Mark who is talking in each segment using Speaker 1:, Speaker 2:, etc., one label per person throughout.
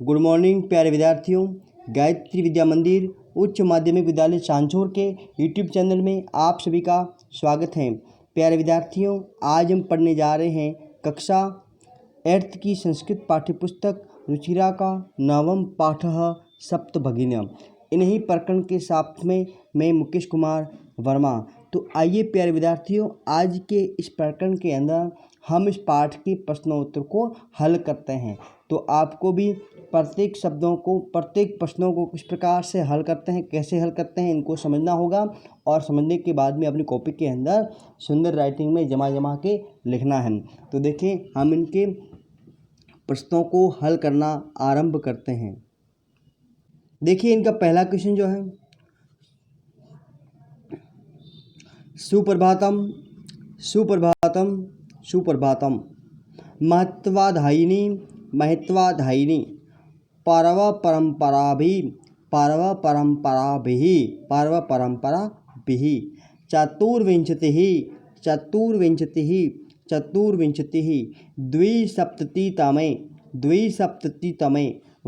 Speaker 1: Good morning प्यारे विद्यार्थियों। गायत्री विद्या मंदिर उच्च माध्यमिक विद्यालय सांचौर के यूट्यूब चैनल में आप सभी का स्वागत है। प्यारे विद्यार्थियों, आज हम पढ़ने जा रहे हैं कक्षा 8th की संस्कृत पाठ्यपुस्तक रुचिरा का 9वां पाठः सप्तभगिन्यम। इन्हीं प्रकरण के साथ में मैं मुकेश कुमार वर्मा। तो आइए प्यारे विद्यार्थियों, आज के इस प्रकरण के अंदर हम इस पाठ के प्रश्नोत्तर को हल करते हैं। तो आपको भी प्रत्येक प्रश्नों को किस प्रकार से हल करते हैं, कैसे हल करते हैं, इनको समझना होगा और समझने के बाद में अपनी कॉपी के अंदर सुंदर राइटिंग में जमा के लिखना है। तो देखिए, हम इनके प्रश्नों को हल करना आरंभ करते हैं। देखिए, इनका पहला क्वेश्चन जो है, सुप्रभातम सुप्रभातम सुप्रभातम महत्वाधायिनी पर्व परंपराभिः चतुर्विंशतिः द्विसप्ततितमे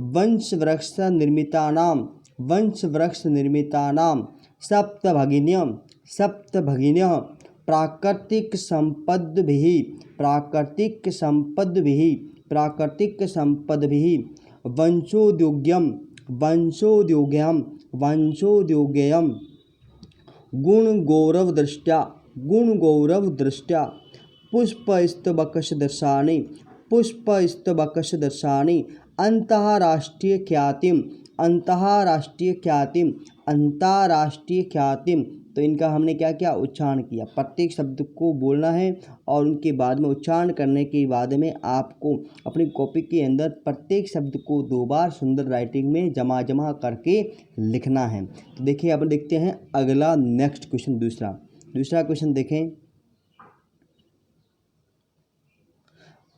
Speaker 1: वंशवृक्षनिर्मितानां सप्तभगिन्यः प्राकृतिक संपद्भिः वंशोद्योग्यं गुणगौरवदृष्ट्या पुष्पस्तबकसदृशानि अंतर्राष्ट्रीय ख्यातिम। तो इनका हमने क्या किया, उच्चारण किया। प्रत्येक शब्द को बोलना है और उनके बाद में उच्चारण करने के बाद में आपको अपनी कॉपी के अंदर प्रत्येक शब्द को 2 बार सुंदर राइटिंग में जमा करके लिखना है। तो देखिए, अब देखते हैं अगला नेक्स्ट क्वेश्चन। दूसरा क्वेश्चन देखें।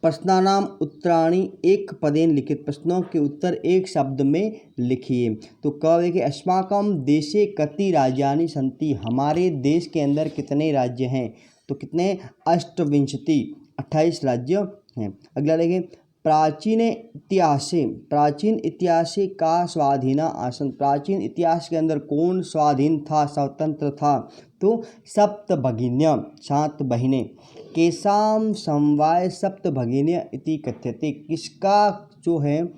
Speaker 1: प्रश्नानाम उत्तराणि एक पदेन लिखित। प्रश्नों के उत्तर एक शब्द में लिखिए। तो कब देखिए, अस्माकं देशे कति राज्यानि सन्ति। हमारे देश के अंदर कितने राज्य हैं? तो कितने? 28 राज्य हैं। अगला देखिए, प्राचीन इतिहासे का स्वाधीना आसन। प्राचीन इतिहास के अंदर कौन स्वाधीन था, स्वतंत्र था? तो 7 भगिन्यः, 7 बहिनें। केषां समवाय सप्तभगिन्यः इति कथ्यते। किसका जो है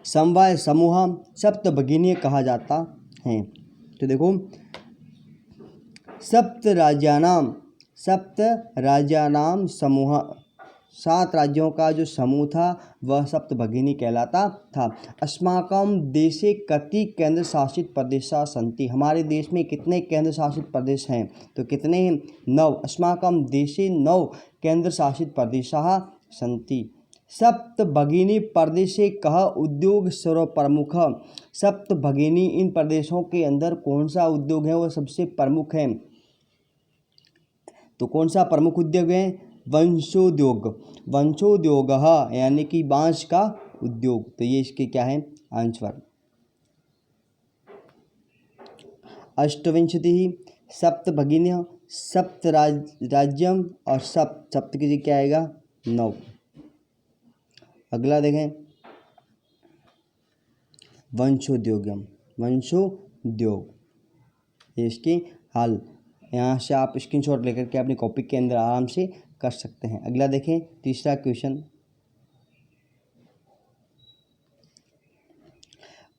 Speaker 1: समवाय समूह सप्तभगिन्यः कहा जाता है? तो देखो, सप्त राज्यानाम समूह, 7 राज्यों का जो समूह था वह सप्तभगिनी कहलाता था। अस्माकं देशे कति केंद्र शासित प्रदेशाः सन्ति। हमारे देश में कितने केंद्र शासित प्रदेश हैं? तो कितने हैं? 9। अस्माकं देशे 9 केंद्र शासित प्रदेशाः सन्ति। सप्तभगिनी प्रदेशे कः उद्योग सर्वप्रमुख। सप्तभगिनी, इन प्रदेशों के अंदर कौन सा उद्योग है वो सबसे प्रमुख है? तो कौन सा प्रमुख उद्योग है? वंशोद्योगः, यानी कि बांस का उद्योग। तो ये इसके क्या है? आंसर। 28 सप्तभगिन्यः, सप्त राज्यम और सप्त की क्या आएगा? 9। अगला देखें, वंशोद्योग। ये इसकी हल। यहाँ से आप स्क्रीनशॉट लेकर के अपनी कॉपी के अंदर आराम से कर सकते हैं। अगला देखें, तीसरा क्वेश्चन।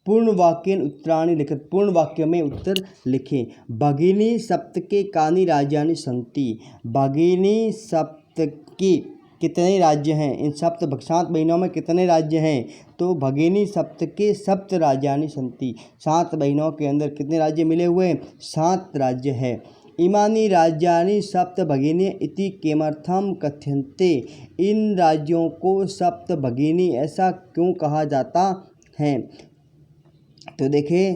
Speaker 1: पूर्ण वाक्येन उत्तराणि लिखित। पूर्ण वाक्य में उत्तर लिखें। भगिनी सप्तके कानि राज्यानि सन्ति। भगिनी सप्तके कितने राज्य हैं? इन 7 बहिनों में कितने राज्य हैं? तो भगिनी सप्तके 7 राज्यानि सन्ति। 7 बहिनों के अंदर कितने राज्य मिले हुए हैं? 7 राज्य है। इमानि राज्यानि सप्तभगिन्यः इति किमर्थं कथ्यन्ते। इन राज्यों को सप्तभगिनी ऐसा क्यों कहा जाता है? तो देखिए,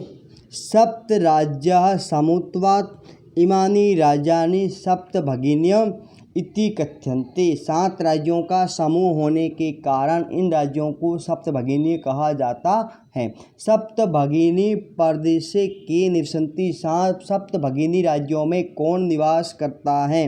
Speaker 1: सप्त राज्याः समूहत्वात् इमानि राज्यानि सप्तभगिन्यः इति कथ्यन्ते। 7 राज्यों का समूह होने के कारण इन राज्यों को सप्तभगिनी कहा जाता है। सप्तभगिनी प्रदेशे के निवसन्ति। सप्तभगिनी राज्यों में कौन निवास करता है?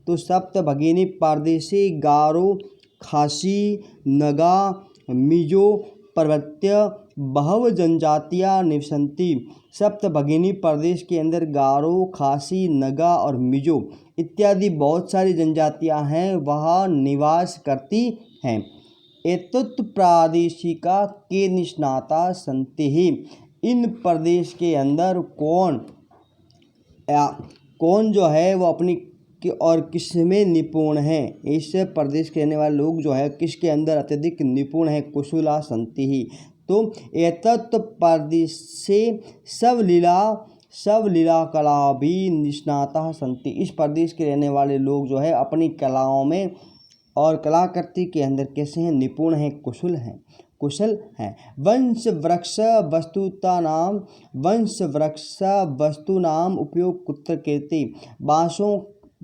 Speaker 1: तो सप्तभगिनी प्रदेशे गारो, खासी, नगा, मिजो, पर्वत्य बहव जनजातियाँ निवसन्ति। सप्त भगिनी प्रदेश के अंदर गारो, खासी, नगा और मिजो इत्यादि बहुत सारी जनजातियाँ हैं वह निवास करती हैं। एतत् प्रादेशिका के निष्णाता सन्ति ही। इन प्रदेश के अंदर कौन जो है वो अपनी और किस में निपुण हैं। इस प्रदेश के रहने वाले लोग जो है किसके अंदर अत्यधिक निपुण हैं, कुशला सन्ति ही। तो एतत् प्रदेश से सब लीला कला भी निष्णाता सन्ति। इस प्रदेश के रहने वाले लोग जो है अपनी कलाओं में और कलाकृति के अंदर कैसे हैं, निपुण हैं, कुशल हैं। वंश वृक्ष वस्तूनाम उपयोग कुत्र कृति।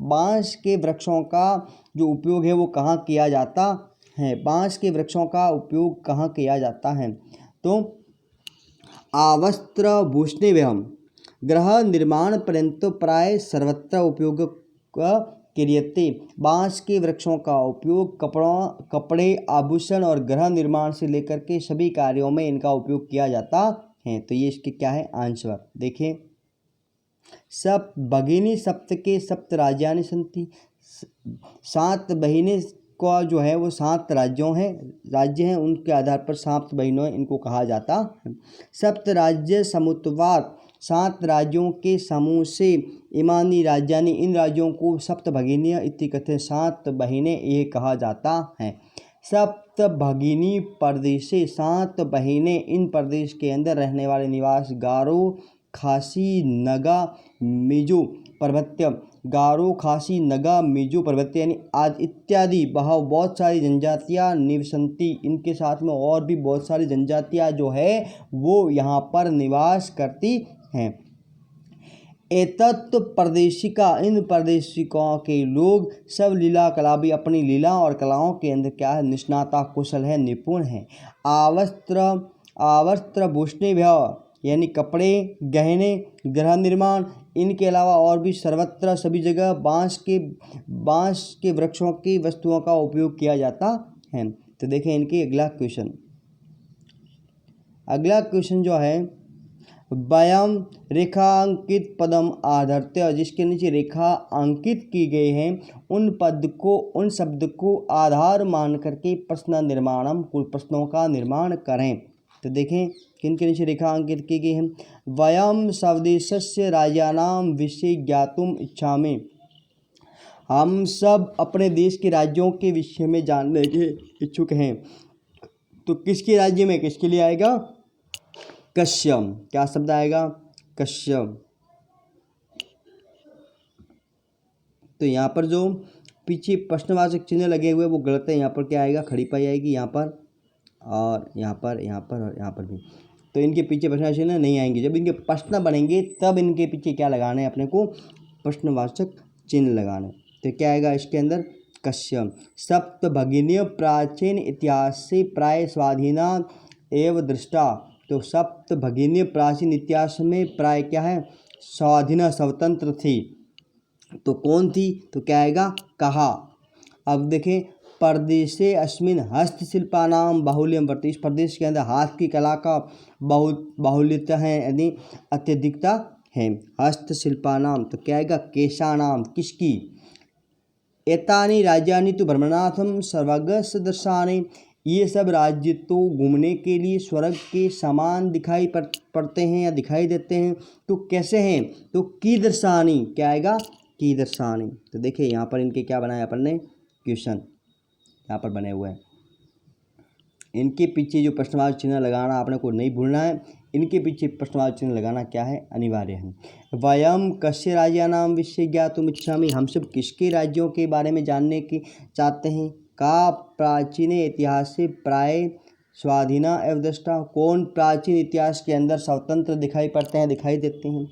Speaker 1: बाँस के वृक्षों का जो उपयोग है वो कहाँ किया जाता है। बाँस के वृक्षों का उपयोग कहाँ किया जाता है। तो आवस्त्र भूषणेभ्यः गृह निर्माण पर्यंत प्राय सर्वत्र उपयोग क्रियते। बाँस के वृक्षों का उपयोग कपड़े, आभूषण और गृह निर्माण से लेकर के सभी कार्यों में इनका उपयोग किया जाता है। तो ये इसके क्या है, आंसर देखिए। सप्त भगिनी सप्त के सप्त राज्यानि सन्ति। 7 बहिनें का जो है वो 7 राज्य हैं उनके आधार पर 7 बहिनों इनको कहा जाता है। सप्त राज्य समुत्वात् 7 राज्यों के समूह से इमानी राज्यानि इन राज्यों को सप्त भगिनी इति कथ्यते। 7 बहिनें ये कहा जाता है। सप्त भगिनी प्रदेशे 7 बहिनें इन प्रदेश के अंदर रहने वाले निवास गारो, खासी, नगा, मिजो, पर्वत्य। गारो, खासी, नगा, मिजो, पर्वत्य यानी आज इत्यादि बहुत सारी जनजातियाँ निवसन्ति। इनके साथ में और भी बहुत सारी जनजातियाँ जो है वो यहाँ पर निवास करती हैं। एतत् प्रदेशिका इन प्रदेशिकों के लोग सब लीला कला भी अपनी लीला और कलाओं के अंदर क्या है, निष्णाता, कुशल है, निपुण है। आवस्त्र भूषणेभ्यः यानी कपड़े, गहने, गृह निर्माण इनके अलावा और भी सर्वत्र सभी जगह बाँस के वृक्षों की वस्तुओं का उपयोग किया जाता है। तो देखें इनकी अगला क्वेश्चन जो है, वयम रेखांकित पदम आधर्त्य जिसके नीचे रेखा अंकित की गई है उन शब्द को आधार मान करके कुल प्रश्नों का निर्माण करें। तो देखें किन के नीचे रेखा अंकित की गई है। वयम स्वदेशस्य राज्यानां विषय ज्ञातुम इच्छामि। हम सब अपने देश के राज्यों के विषय में जानने के इच्छुक हैं। तो किसके राज्य में किसके लिए आएगा, कश्यम। क्या शब्द आएगा, कश्यम। तो यहाँ पर जो पीछे प्रश्नवाचक चिन्ह लगे हुए वो गलत है। यहाँ पर क्या आएगा, खड़ी पाई आएगी यहाँ पर और यहाँ पर भी। तो इनके पीछे प्रश्नवाचक चिन्ह नहीं आएंगे। जब इनके प्रश्न बनेंगे तब इनके पीछे क्या लगाना है, अपने को प्रश्नवाचक चिन्ह लगाना है। तो क्या आएगा इसके अंदर, कश्यम। सप्त भगिनी प्राचीन इतिहास से प्राय स्वाधीना एवं दृष्टा। तो सप्त भगिनी प्राचीन इतिहास में प्राय क्या है, स्वाधीन, स्वतंत्र थी। तो कौन थी, तो क्या आएगा, कहा। अब देखें, प्रदेशे अस्मिन हस्तशिल्पानां बाहुल्यम वर्तते। इस प्रदेश के अंदर हाथ की कला का बाहुल्यता है यानी अत्यधिकता है। हस्तशिल्पानां तो क्या आएगा, केशानाम, किसकी। एतानि राज्यानि तु भ्रमणार्थम स्वर्ग सदृशानि। ये सब राज्य तो घूमने के लिए स्वर्ग के समान दिखाई पड़ते हैं या दिखाई देते हैं। तो कैसे हैं, तो कीदृशानि, क्या आएगा, कीदृशानि। तो देखिए यहाँ पर इनके क्या बनाया अपन ने, क्वेश्चन यहाँ पर बने हुए हैं। इनके पीछे जो प्रश्नवाचक चिन्ह लगाना आपने को नहीं भूलना है। इनके पीछे प्रश्नवाचक चिन्ह लगाना क्या है, अनिवार्य है। वयम कस्य राज्यानां विषये ज्ञातुम इच्छामि। हम सब किसके राज्यों के बारे में जानने की चाहते हैं। का प्राचीन इतिहास से प्राय स्वाधीना एवं दृष्टा। कौन प्राचीन इतिहास के अंदर स्वतंत्र दिखाई पड़ते हैं, दिखाई देते हैं।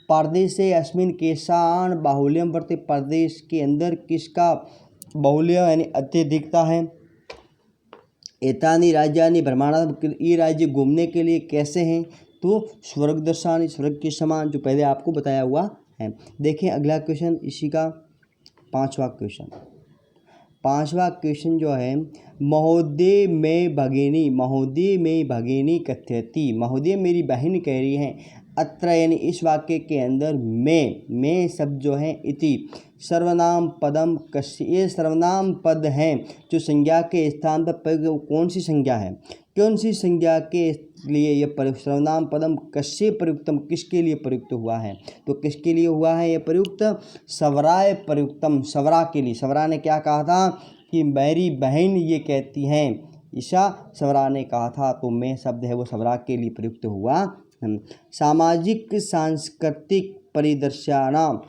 Speaker 1: प्रदेशे अस्मिन केशान बाहुल्यम वर्तते। प्रदेश के अंदर किसका बाहुल्य यानी अत्यधिकता है। एतानि राज्यानि भ्रमणार्थम। ये राज्य घूमने के लिए कैसे हैं, तो स्वर्गदर्शानि, स्वर्ग के समान, जो पहले आपको बताया हुआ है। देखें अगला क्वेश्चन, इसी का 5वां क्वेश्चन। पांचवा क्वेश्चन जो है, महोदय में भगिनी कथयति, महोदय मेरी बहन कह रही है। अत्र यानी इस वाक्य के अंदर में शब्द जो है इति सर्वनाम पदम कस्य, ये सर्वनाम पद हैं जो संज्ञा के स्थान पर प्रयुक्त। कौन सी संज्ञा है, कौन सी संज्ञा के लिए ये सर्वनाम पदम कस्य प्रयुक्तम, किसके लिए प्रयुक्त हुआ है? तो किसके लिए हुआ है ये प्रयुक्त? सवराय प्रयुक्तम, सवरा के लिए। सवरा ने क्या कहा था कि मेरी बहन ये कहती हैं, ईशा सवरा ने कहा था, तो मैं शब्द है वो सवरा के लिए प्रयुक्त हुआ। सामाजिक सांस्कृतिक परिदृश्यानां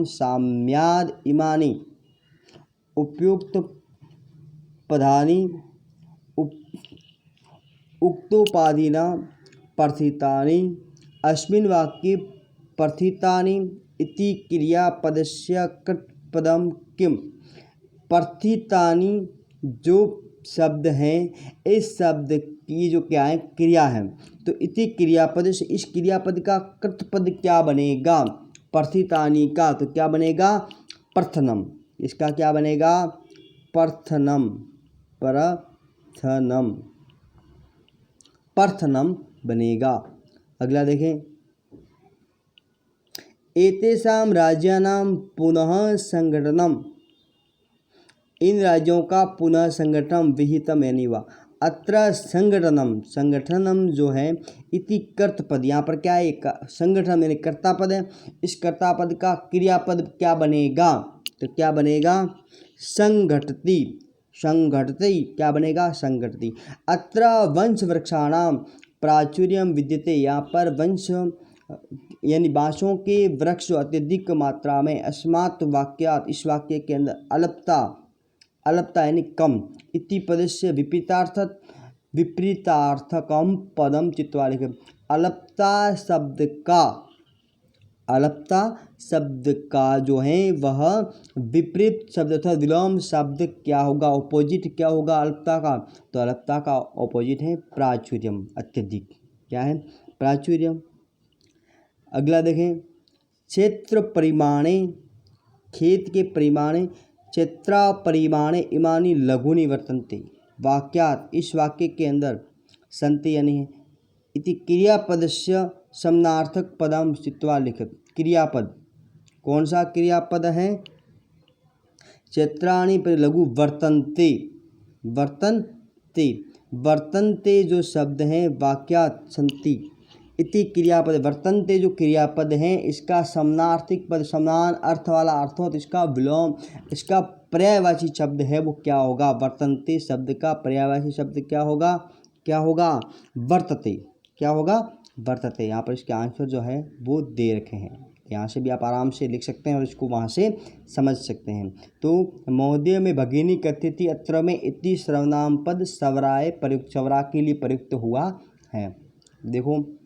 Speaker 1: साम्याद इमानि उपयुक्त पदानि उक्तोपाधिना प्रथितानि अस्मिन् वाक्ये प्रथितानि इति क्रियापदस्य कृतपदं किम। प्रथितानि जो शब्द हैं, इस शब्द की जो क्या है क्रिया है, तो इति क्रियापद से इस क्रियापद का कृतपद क्या बनेगा? प्रथितानि का तो क्या बनेगा? प्रथनम। इसका क्या बनेगा? प्रथनम, प्रथनम बनेगा। अगला देखें, एतेषां राज्यानां पुनः संगठनम, इन राज्यों का पुनः संगठन विहितम यानी वा। अत्र संगठनम जो है इति कर्तपद, यहाँ पर क्या है संगठन यानी कर्तापद है। इस कर्तापद का क्रियापद क्या बनेगा? तो क्या बनेगा? संघटति, क्या बनेगा? संघटति। अत्र वंश वृक्षाणाम प्राचुर्यम विद्यते, यहाँ पर वंश यानी बाँसों के वृक्ष जो अत्यधिक मात्रा में, अस्मात् वाक्यात इस वाक्य के अंदर अलपता यानी कम, इति पदस्य विपरीतार्थकम पदम चित्वा लिखें। अलपता शब्द का जो है वह विपरीत शब्द अर्थात विलोम शब्द क्या होगा? ऑपोजिट क्या होगा अलपता का? तो अलपता का ऑपोजिट है प्राचुर्यम, अत्यधिक। क्या है? प्राचुर्यम। अगला देखें, क्षेत्र परिमाणे, खेत के परिमाणे, क्षेत्रा परिमाणे इमानी लघुनि वर्तन्ते। वाक्यात इस वाक्य के अंदर संति यानी इति क्रियापदस्य समानार्थक पदम चित्वा लिखित। क्रियापद कौन सा क्रियापद है? क्षेत्राणि पर लघु वर्तन्ते, वर्तन्ते जो शब्द हैं वाक्यात संति इति क्रियापद, वर्तन्ते जो क्रियापद हैं इसका समानार्थिक पद, समान अर्थ वाला अर्थ हो तो इसका विलोम, इसका पर्यायवाची शब्द है वो क्या होगा? वर्तन्ते शब्द का पर्यायवाची शब्द क्या होगा? वर्तते। क्या होगा? वर्तते। यहाँ पर इसके आंसर जो है वो दे रखे हैं, यहाँ से भी आप आराम से लिख सकते हैं और इसको वहाँ से समझ सकते हैं। तो महोदय में भगिनी कथयति, अत्र में इति सर्वनाम पद सवराय प्रयुक्त, सवरा के लिए प्रयुक्त हुआ है। देखो,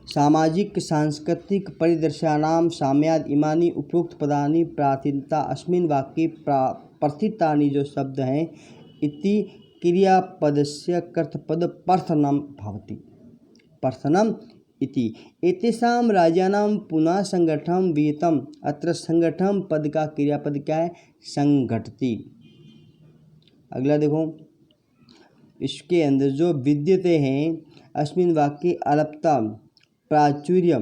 Speaker 1: सामाजिक सांस्कृतिक परिदृश्यानां साम्याद इमानि उपयुक्त पदानि प्राचीनता अस्मिन् वाक्ये प्रथितानि जो शब्द हैं इति क्रियापदस्य कर्तपद प्रथनम भवति। प्रथनम इति एतेषां राज्यानां पुनः संगठन विहितम। अत्र संगठन पद का क्रियापद क्या है? संघटति। अगला देखो, इसके अंदर जो विद्यते हैं अस्मिन् वाक्ये अलपता प्राचुर्य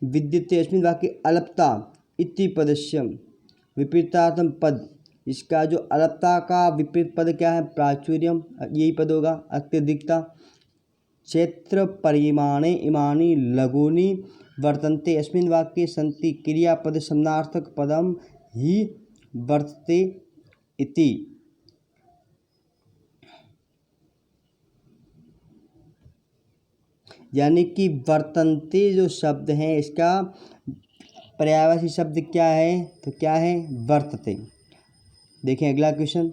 Speaker 1: विद्यते, अस्मिन् वाक्ये अलपता इति पदस्य विपरीतार्थम पद, इसका जो अलपता का विपरीत पद क्या है? प्राचुर्यम, यही पद होगा अत्यधिकता। क्षेत्र परिमाणे इमानि लघूनि वर्तन्ते, अस्मिन् वाक्ये सन्ति क्रियापद समानार्थक पदम ही वर्तते इति। यानी कि वर्तन्ते जो शब्द हैं इसका पर्यायवाची शब्द क्या है? तो क्या है? वर्तते। देखें अगला क्वेश्चन,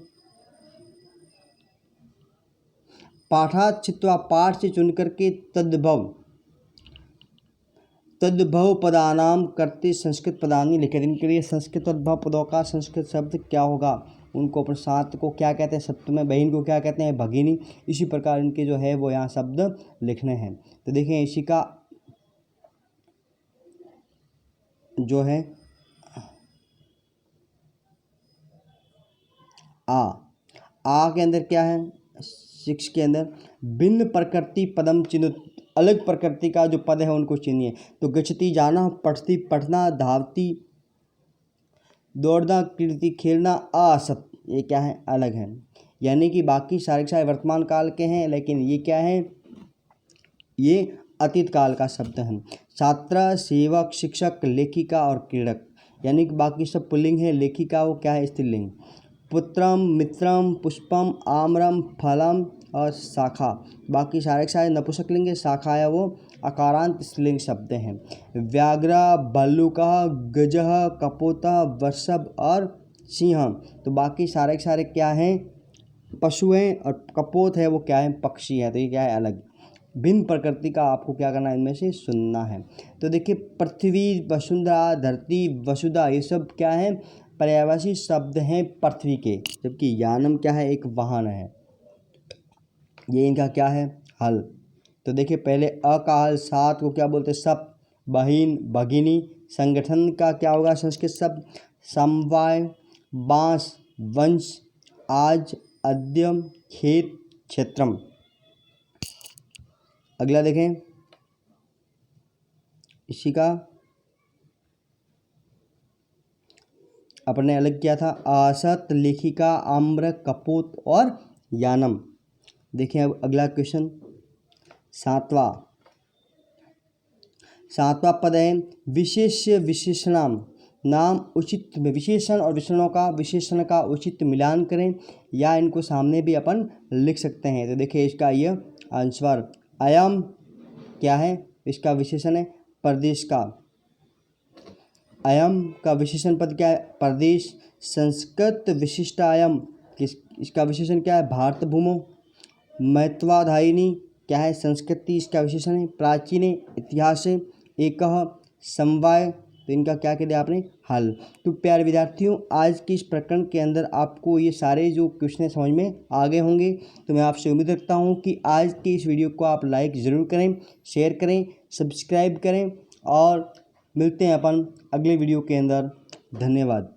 Speaker 1: पाठात् छित्त्वा, पाठ से चुन करके तद्भव पदानाम करते संस्कृत पदानी लिखे। इनके लिए संस्कृत तद्भव पदों का संस्कृत शब्द क्या होगा? उनको अपन सात को क्या कहते हैं? सप्तमी। बहन को क्या कहते हैं? भगिनी। इसी प्रकार इनके जो है वो यहाँ शब्द लिखने हैं। तो देखें, इसी का जो है आ के अंदर क्या है, 6 के अंदर भिन्न प्रकृति पदम चिन्ह, अलग प्रकृति का जो पद है उनको चिन्हिए। तो गच्छति जाना, पठति पढ़ना, धावती दौड़ना, क्रीडति खेलना, आसत ये क्या है, अलग है। यानी कि बाकी सारे के सारे वर्तमान काल के हैं, लेकिन ये क्या है, ये अतीत काल का शब्द है। छात्र, सेवक, शिक्षक, लेखिका और क्रीड़क, यानी कि बाकी सब पुल्लिंग है, लेखिका वो क्या है, स्त्रीलिंग। पुत्रम, मित्रम, पुष्पम, आम्रम, फलम और शाखा, बाकी सारे के सारे नपुंसकलिंग है, शाखा है वो अकारांत स्त्रीलिंग शब्द हैं। व्याघ्र, भल्लुकः, गजः, कपोतः, वृषभ और सिंह, तो बाकी सारे के सारे क्या हैं, पशु हैं, और कपोत है वो क्या है, पक्षी है। तो ये क्या है, अलग भिन्न प्रकृति का आपको क्या करना है, इनमें से सुनना है। तो देखिए पृथ्वी, वसुंधरा, धरती, वसुधा ये सब क्या है, पर्यायवाची शब्द हैं पृथ्वी के, जबकि यानम क्या है, एक वाहन है, ये इनका क्या है, हल। तो देखिए पहले अ का हल, सात को क्या बोलते हैं, सप, बहिन, भगिनी। संगठन का क्या होगा संस्कृत शब्द, समवाय, बांस, वंश, आज, अद्यम, खेत, क्षेत्रम। अगला देखें, इसी का अपन ने अलग किया था, आसत, लेखिका, आम्र, कपोत और यानम। देखें अब अगला क्वेश्चन, सातवां पद है, विशेष्य विशेषणाम, नाम उचित में विशेषण और विशेषणों का, विशेषण का उचित मिलान करें, या इनको सामने भी अपन लिख सकते हैं। तो देखिए इसका ये आंसर, अयम क्या है, इसका विशेषण है प्रदेश का, अयम का विशेषण पद क्या है, प्रदेश। संस्कृत विशिष्टायम, इसका विशेषण क्या है, भारत भूमो। महत्वाधायिनी क्या है, संस्कृति, इसका विशेषण है प्राचीन, इतिहास। एकह, समवाय, तो इनका क्या कह दिया आपने, हल। तो प्यारे विद्यार्थियों, आज के इस प्रकरण के अंदर आपको ये सारे जो क्वेश्चन समझ में आ गए होंगे। तो मैं आपसे उम्मीद रखता हूँ कि आज के इस वीडियो को आप लाइक ज़रूर करें, शेयर करें, सब्सक्राइब करें, और मिलते हैं अपन अगले वीडियो के अंदर। धन्यवाद।